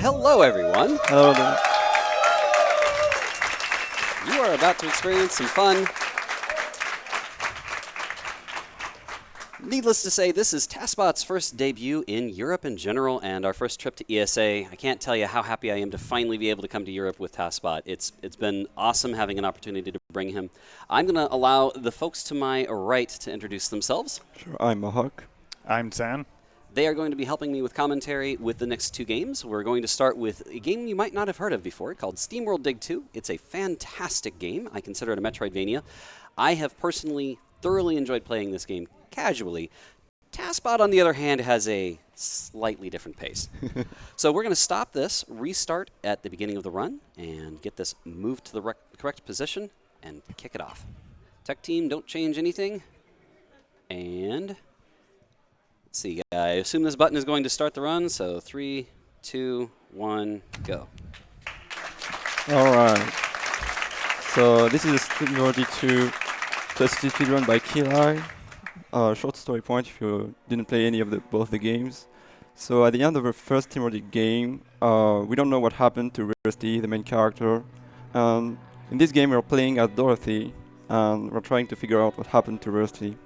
Hello, everyone. Hello there. You are about to experience some fun. Needless to say, this is TASBot's first debut in Europe in general and our first trip to ESA. I can't tell you how happy I am to finally be able to come to Europe with TASBot. It's been awesome having an opportunity to bring him. I'm going to allow the folks to my right to introduce themselves. Sure, I'm Mahawk. I'm Zan. They are going to be helping me with commentary with the next two games. We're going to start with a game you might not have heard of before called SteamWorld Dig 2. It's a fantastic game. I consider it a Metroidvania. I have personally thoroughly enjoyed playing this game casually. TASBot, on the other hand, has a slightly different pace. So we're going to stop this, restart at the beginning of the run, and get this moved to the correct position and kick it off. Tech team, don't change anything. And let's see, I assume this button is going to start the run, so 3, 2, 1, go. All right. So this is a SteamWorld Dig 2 speedrun by keylie. Short story point if you didn't play any of both the games. So at the end of the first SteamWorld Dig game, we don't know what happened to Rusty, the main character. In this game, we're playing as Dorothy, and we're trying to figure out what happened to Rusty.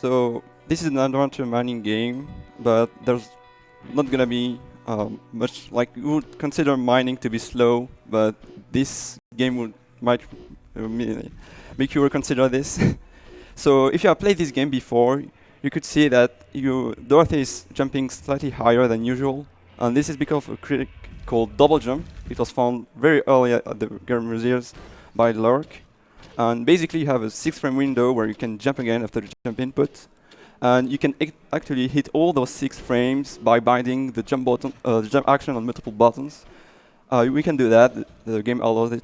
So this is an adventure mining game, but there's not gonna be much, like, you would consider mining to be slow, but this game might make you reconsider this. So if you have played this game before, you could see that Dorothy is jumping slightly higher than usual, and this is because of a trick called double jump. It was found very early at the game reserves by Lurk. And basically you have a 6-frame window where you can jump again after the jump input. And you can actually hit all those 6 frames by binding the jump button, the jump action on multiple buttons. We can do that, the game allows it.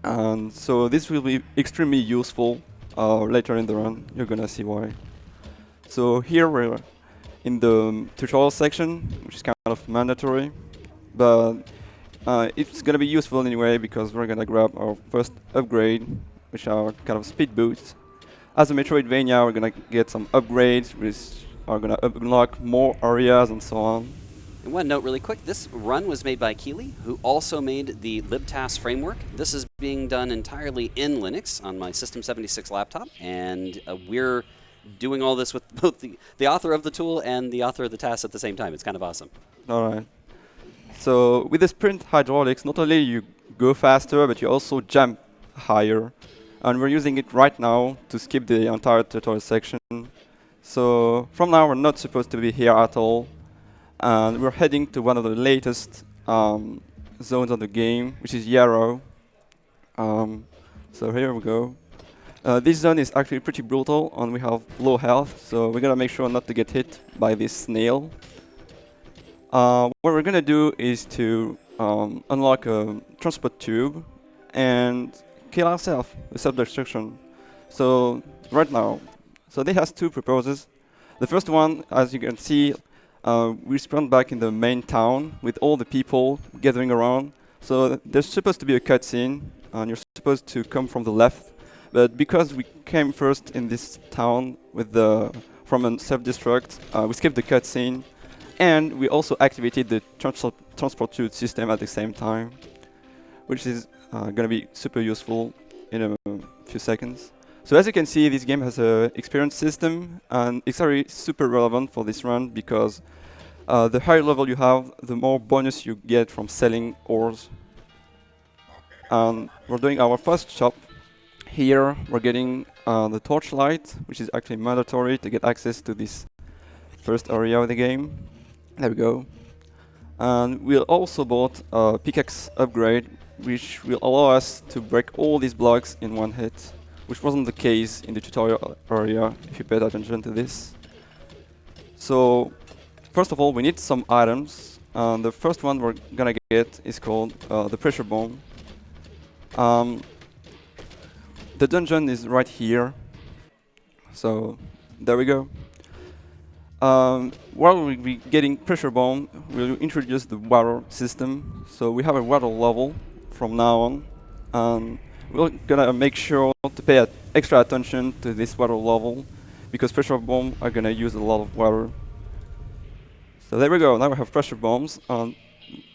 And so this will be extremely useful later in the run, you're gonna see why. So here we're in the tutorial section, which is kind of mandatory. But it's gonna be useful anyway because we're gonna grab our first upgrade, which are kind of speed boosts. As a Metroidvania, we're gonna get some upgrades, which are gonna unlock more areas and so on. And one note really quick, this run was made by Keylie, who also made the libtas framework. This is being done entirely in Linux on my System 76 laptop, and we're doing all this with both the author of the tool and the author of the task at the same time. It's kind of awesome. All right. So with the sprint hydraulics, not only you go faster, but you also jump higher. And we're using it right now to skip the entire tutorial section. So from now, we're not supposed to be here at all. And we're heading to one of the latest zones of the game, which is Yarrow. So here we go. This zone is actually pretty brutal, and we have low health, so we're gonna make sure not to get hit by this snail. What we're gonna do is to unlock a transport tube and kill ourselves with self-destruction. So right now, so this has 2 purposes. The first one, as you can see, we spawn back in the main town with all the people gathering around. So there's supposed to be a cutscene, and you're supposed to come from the left. But because we came first in this town with from a self-destruct, we skipped the cutscene. And we also activated the transport tube system at the same time, which is going to be super useful in a few seconds. So as you can see, this game has an experience system, and it's already super relevant for this run because the higher level you have, the more bonus you get from selling ores. And we're doing our first shop. Here we're getting the torchlight, which is actually mandatory to get access to this first area of the game. There we go. And we also bought a pickaxe upgrade, which will allow us to break all these blocks in one hit, which wasn't the case in the tutorial area, if you paid attention to this. So, first of all, we need some items. The first one we're gonna get is called the pressure bomb. The dungeon is right here. So, there we go. While we're getting pressure bomb, we'll introduce the water system. So we have a water level from now on, and we're gonna make sure to pay extra attention to this water level because pressure bomb are gonna use a lot of water. So there we go. Now we have pressure bombs.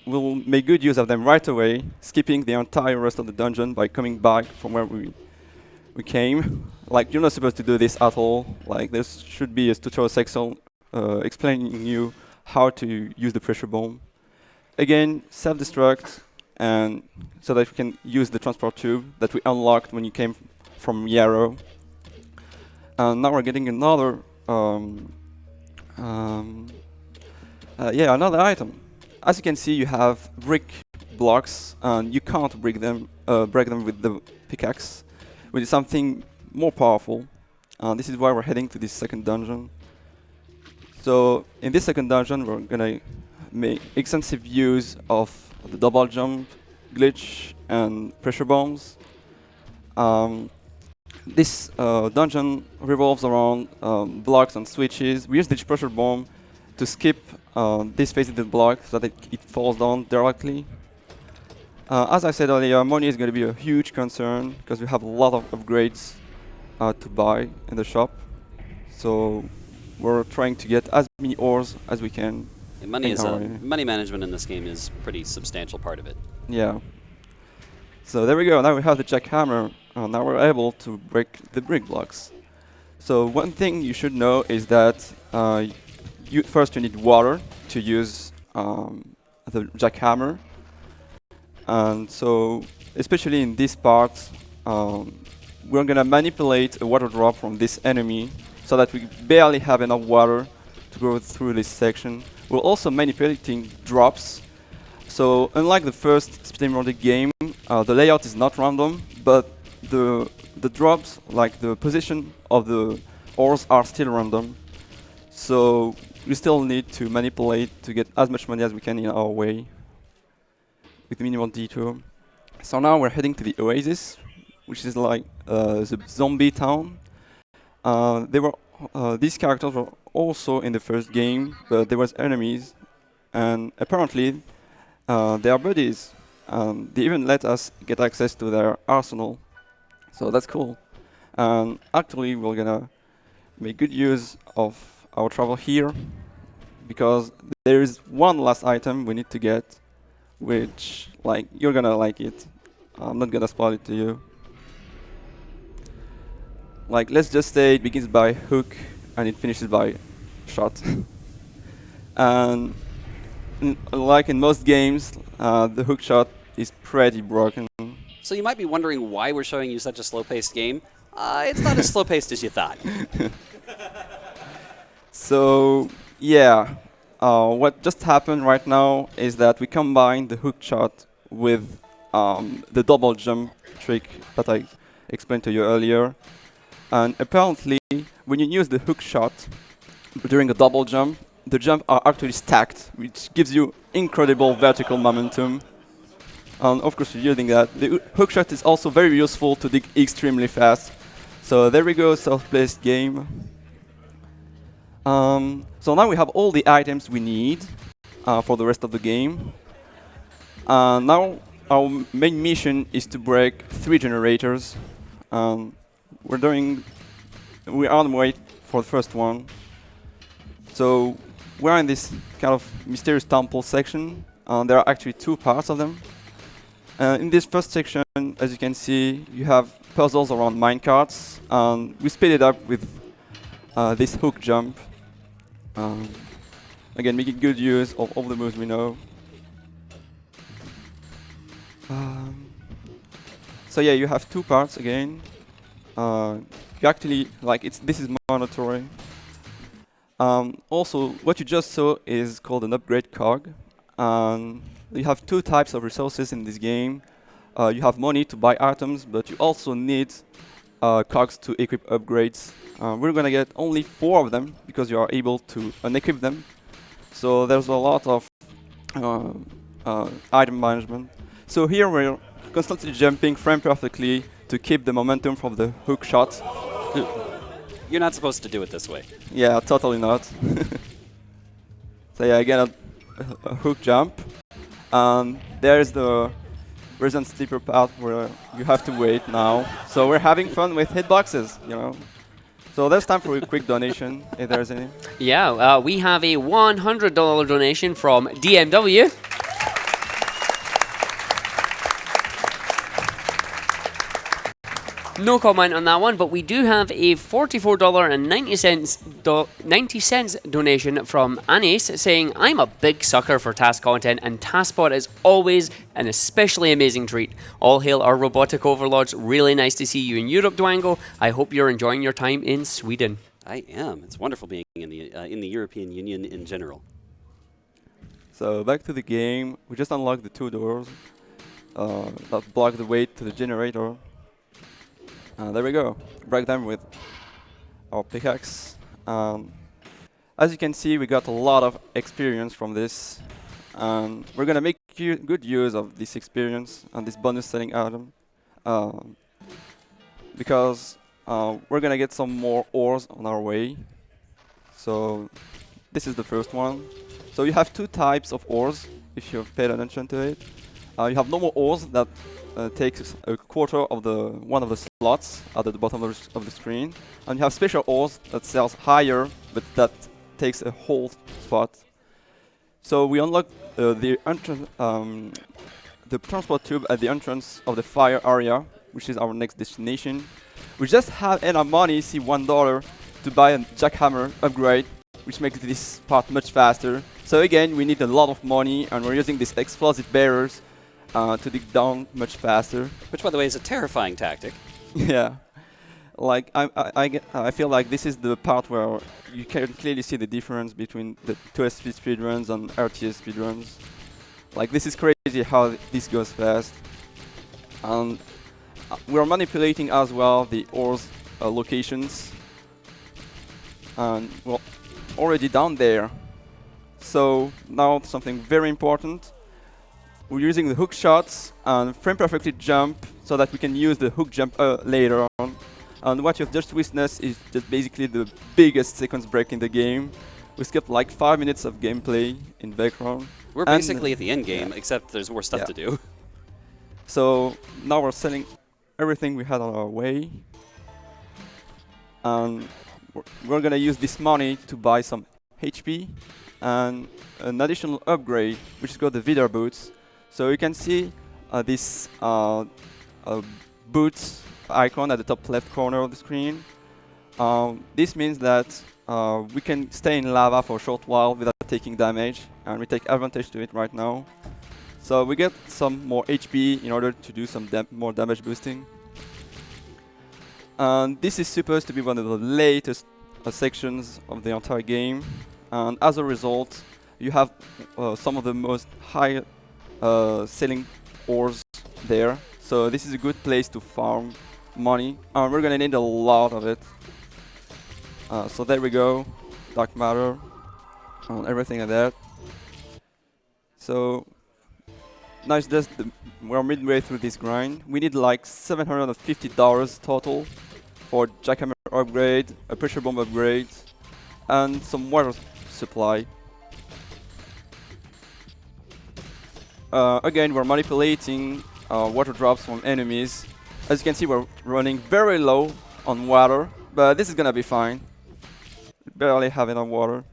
We'll make good use of them right away, skipping the entire rest of the dungeon by coming back from where we came. Like, you're not supposed to do this at all. Like, there should be a tutorial section explaining you how to use the pressure bomb. Again, self-destruct, and so that we can use the transport tube that we unlocked when you came from Yarrow. And now we're getting another, another item. As you can see, you have brick blocks, and you can't break them with the pickaxe. We need something more powerful. This is why we're heading to this second dungeon. So in this second dungeon, we're gonna make extensive use of the double jump glitch and pressure bombs. This dungeon revolves around blocks and switches. We use the pressure bomb to skip this phase of the block so that it falls down directly. As I said earlier, money is going to be a huge concern because we have a lot of upgrades to buy in the shop. So we're trying to get as many ores as we can. And money management in this game is a pretty substantial part of it. Yeah. So there we go. Now we have the Jackhammer. Now we're able to break the brick blocks. So one thing you should know is that first you need water to use the Jackhammer. And so, especially in this part, we're going to manipulate a water drop from this enemy so that we barely have enough water to go through this section. We're also manipulating drops. So unlike the first SteamWorld Dig game, the layout is not random, but the drops, like the position of the ores, are still random. So we still need to manipulate to get as much money as we can in our way with minimal detour. So now we're heading to the Oasis, which is like the zombie town. These characters were also in the first game, but there was enemies, and apparently they are buddies. They even let us get access to their arsenal, so that's cool. And actually, we're gonna make good use of our travel here, because there is one last item we need to get, which, like, you're gonna like it. I'm not gonna spoil it to you. Like, let's just say it begins by hook and it finishes by shot. And like in most games, the hook shot is pretty broken. So you might be wondering why we're showing you such a slow-paced game. It's not as slow-paced as you thought. So, yeah. What just happened right now is that we combined the hook shot with the double jump trick that I explained to you earlier. And apparently, when you use the hook shot during a double jump, the jumps are actually stacked, which gives you incredible vertical momentum. And of course, you're using that. The hook shot is also very useful to dig extremely fast. So there we go, self-placed game. So now we have all the items we need for the rest of the game. Now our main mission is to break 3 generators. We're on the way for the first one. So we're in this kind of mysterious temple section. There are actually 2 parts of them. In this first section, as you can see, you have puzzles around minecarts. We speed it up with this hook jump. Again, making good use of all the moves we know. So yeah, you have 2 parts again. You actually, like, this is mandatory. Also, what you just saw is called an upgrade cog. You have 2 types of resources in this game. You have money to buy items, but you also need cogs to equip upgrades. We're gonna get only 4 of them because you are able to unequip them. So there's a lot of item management. So here we're constantly jumping frame perfectly to keep the momentum from the hook shot. You're not supposed to do it this way. Yeah, totally not. So yeah, again, a hook jump. There's the resin steeper path where you have to wait now. So we're having fun with hitboxes, you know. So that's time for a quick donation, if there's any. Yeah, we have a $100 donation from DMW. No comment on that one, but we do have a $44.90 donation from Anis saying, I'm a big sucker for task content and TASBot is always an especially amazing treat. All hail our robotic overlords. Really nice to see you in Europe, Dwango. I hope you're enjoying your time in Sweden. I am. It's wonderful being in the European Union in general. So back to the game. We just unlocked the 2 doors that block the way to the generator. There we go. Break them with our pickaxe. As you can see, we got a lot of experience from this. And we're going to make good use of this experience and this bonus selling item. Because we're going to get some more ores on our way. So this is the first one. So you have 2 types of ores, if you've paid attention to it. You have normal ores that takes a quarter of one of the slots at the bottom of the screen, and you have special ores that sells higher, but that takes a whole spot. So we unlock the transport tube at the entrance of the fire area, which is our next destination. We just have enough money, see $1, to buy a Jackhammer upgrade, which makes this part much faster. So again, we need a lot of money, and we're using these explosive barriers to dig down much faster. Which, by the way, is a terrifying tactic. Yeah. Like, I feel like this is the part where you can clearly see the difference between the 2SP speedruns and RTS speedruns. Like, this is crazy how this goes fast. And we're manipulating as well the ores locations. And we're already down there. So now something very important. We're using the hook shots and frame perfectly jump so that we can use the hook jump later on. And what you've just witnessed is just basically the biggest sequence break in the game. We skipped like 5 minutes of gameplay in background. We're basically at the end game, except there's more stuff to do. So now we're selling everything we had on our way. And we're gonna use this money to buy some HP and an additional upgrade, which is called the Vidar boots. So you can see this boots icon at the top left corner of the screen. This means that we can stay in lava for a short while without taking damage, and we take advantage to it right now. So we get some more HP in order to do some more damage boosting. And this is supposed to be one of the latest sections of the entire game. And as a result, you have some of the most high selling ores there. So this is a good place to farm money. And we're gonna need a lot of it. So there we go, dark matter, and everything like that. So now it's just we're midway through this grind. We need like $750 total for Jackhammer upgrade, a pressure bomb upgrade, and some water supply. Again, we're manipulating water drops from enemies. As you can see, we're running very low on water, but this is gonna be fine. We barely have enough water.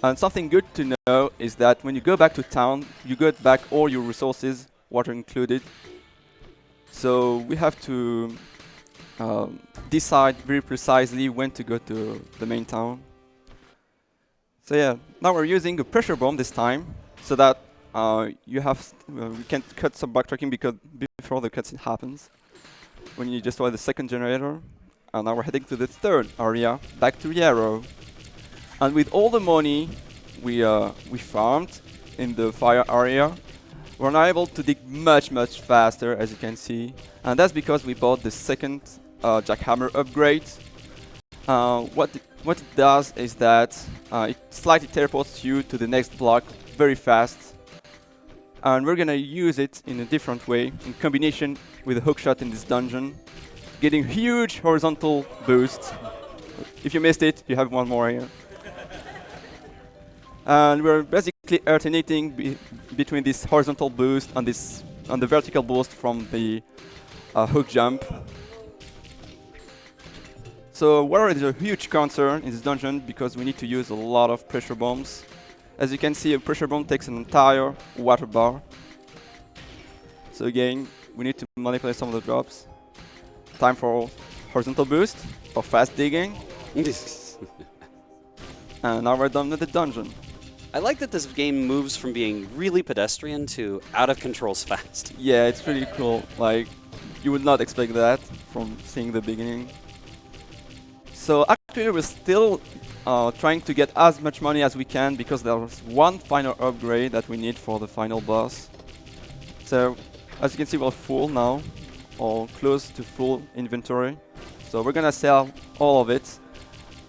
And something good to know is that when you go back to town, you get back all your resources, water included. So we have to decide very precisely when to go to the main town. So yeah, now we're using a pressure bomb this time, so that we can cut some backtracking before the cutscene happens, when you destroy the second generator. And now we're heading to the third area, back to Yarrow. And with all the money we farmed in the fire area, we're now able to dig much faster, as you can see. And that's because we bought the second Jackhammer upgrade. What it does is that it slightly teleports you to the next block very fast. And we're gonna use it in a different way, in combination with a hookshot in this dungeon, getting huge horizontal boosts. If you missed it, you have one more here. And we're basically alternating between this horizontal boost and the vertical boost from the hook jump. So water is a huge concern in this dungeon because we need to use a lot of pressure bombs. As you can see, a pressure bomb takes an entire water bar. So again, we need to manipulate some of the drops. Time for horizontal boost or fast digging. And now we're done with the dungeon. I like that this game moves from being really pedestrian to out of control fast. Yeah, it's pretty cool. Like, you would not expect that from seeing the beginning. So actually, we're still trying to get as much money as we can because there's one final upgrade that we need for the final boss. So, as you can see, we're full now, or close to full inventory. So we're gonna sell all of it,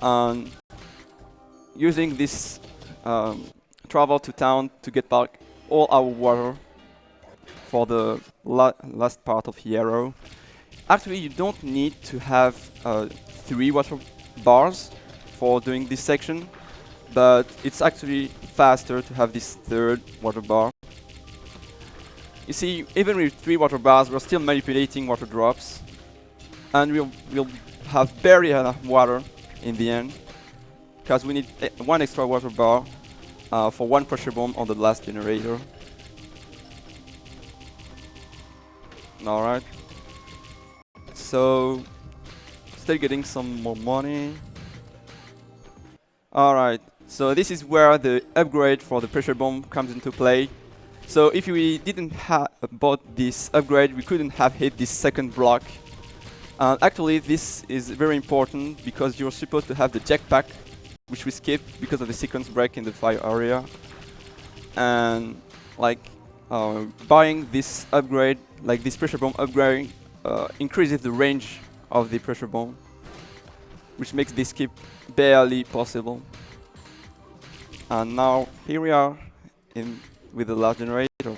and using this travel to town to get back all our water for the last part of Hero. Actually, you don't need to have 3 water bars for doing this section, but it's actually faster to have this 3rd water bar. You see, even with 3 water bars, we're still manipulating water drops, and we'll have barely enough water in the end, because we need 1 extra water bar for 1 pressure bomb on the last generator. Alright. So, still getting some more money. Alright, so this is where the upgrade for the pressure bomb comes into play. So if we didn't have bought this upgrade, we couldn't have hit this 2nd block. Actually, this is very important because you're supposed to have the jetpack, which we skipped because of the sequence break in the fire area. And like buying this upgrade, like this pressure bomb upgrade, increases the range of the pressure bomb, which makes this skip barely possible. And now here we are with the last generator.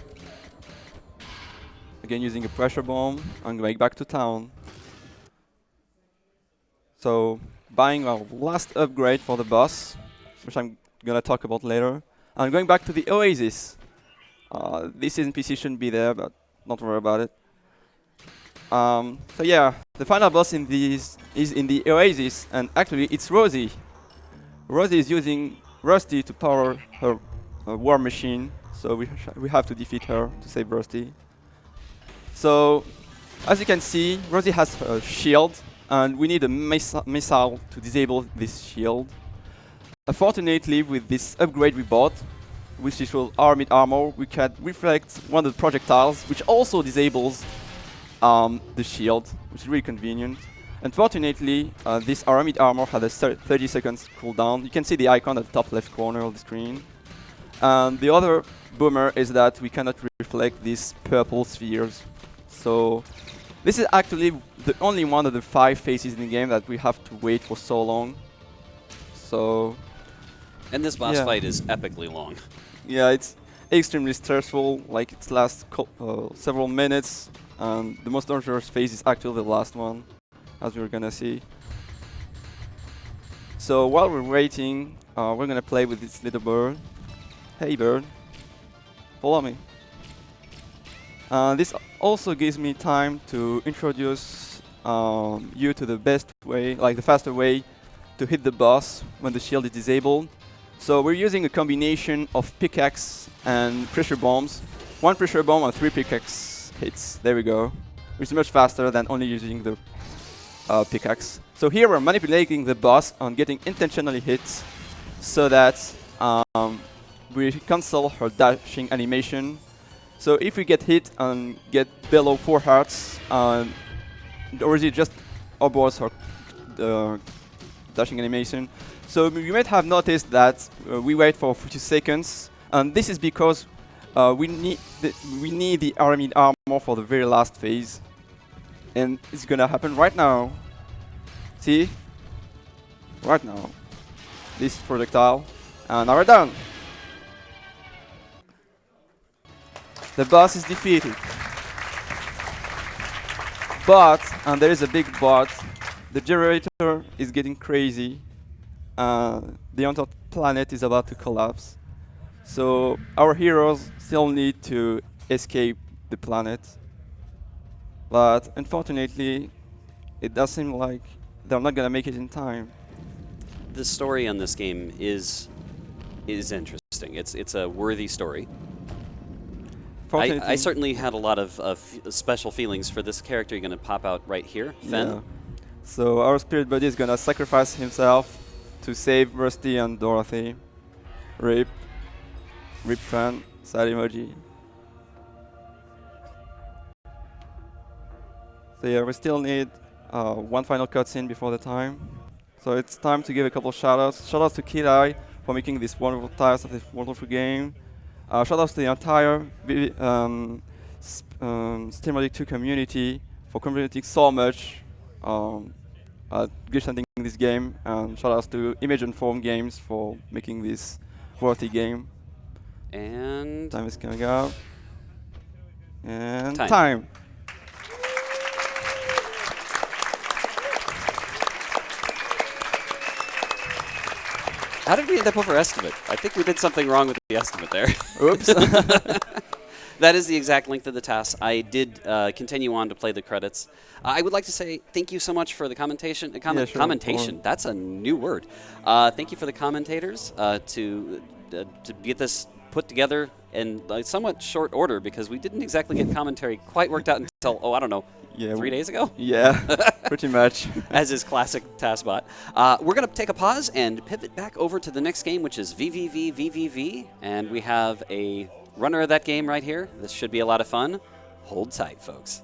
Again, using a pressure bomb and going back to town. So buying our last upgrade for the boss, which I'm gonna talk about later, and going back to the Oasis. This NPC shouldn't be there, but not worry about it. So yeah, the final boss in this is in the Oasis, and actually it's Rosie. Rosie is using Rusty to power her war machine, so we have to defeat her to save Rusty. So, as you can see, Rosie has her shield, and we need a missile to disable this shield. Unfortunately, with this upgrade we bought, which is called Armored Armor, we can reflect one of the projectiles, which also disables the shield, which is really convenient. Unfortunately, this Armored Armor had a 30 seconds cooldown. You can see the icon at the top left corner of the screen. And the other boomer is that we cannot reflect these purple spheres. So this is actually the only one of the 5 phases in the game that we have to wait for so long. So... And this boss fight is epically long. Yeah, it's extremely stressful, like it lasts several minutes, and the most dangerous phase is actually the last one, as we're gonna see. So while we're waiting, we're gonna play with this little bird. Hey bird, follow me. This also gives me time to introduce you to the best way, like the faster way to hit the boss when the shield is disabled. So we're using a combination of pickaxe and pressure bombs. 1 pressure bomb and 3 pickaxe hits. There we go. Which is much faster than only using the pickaxe. So here we're manipulating the boss on getting intentionally hit so that we cancel her dashing animation. So if we get hit and get below 4 hearts, Rosie just aborts her dashing animation. So you might have noticed that we wait for 50 seconds, and this is because we need the Armored Armor for the very last phase, and it's gonna happen right now. See, right now, this projectile, and now we're done. The boss is defeated, but, and there is a big but, the generator is getting crazy. The entire planet is about to collapse. So our heroes still need to escape the planet. But unfortunately, it does seem like they're not gonna make it in time. The story on this game is interesting. It's a worthy story. I certainly had a lot of special feelings for this character. You're going to pop out right here, Fen. Yeah. So our spirit buddy is gonna sacrifice himself to save Rusty and Dorothy. Rip Fen, sad emoji. So yeah, we still need one final cutscene before the time. So it's time to give a couple shoutouts. Shoutouts to Keylie for making this wonderful tiles of this wonderful game. Shoutouts to the entire SteamWorld Dig 2 community for contributing so much glitch hunting this game, and shoutouts to Image and Form Games for making this worthy game. And Time is coming up. And Time. time. how did we end up over estimate? I think we did something wrong with the estimate there. Oops. That is the exact length of the task. I did continue on to play the credits. I would like to say thank you so much for the commentation. Commentation. That's a new word. Thank you for the commentators to get this put together in somewhat short order, because we didn't exactly get commentary quite worked out until, I don't know, 3 days ago? Yeah, pretty much. As is classic TASBot. We're going to take a pause and pivot back over to the next game, which is VVV. And we have a runner of that game right here. This should be a lot of fun. Hold tight, folks.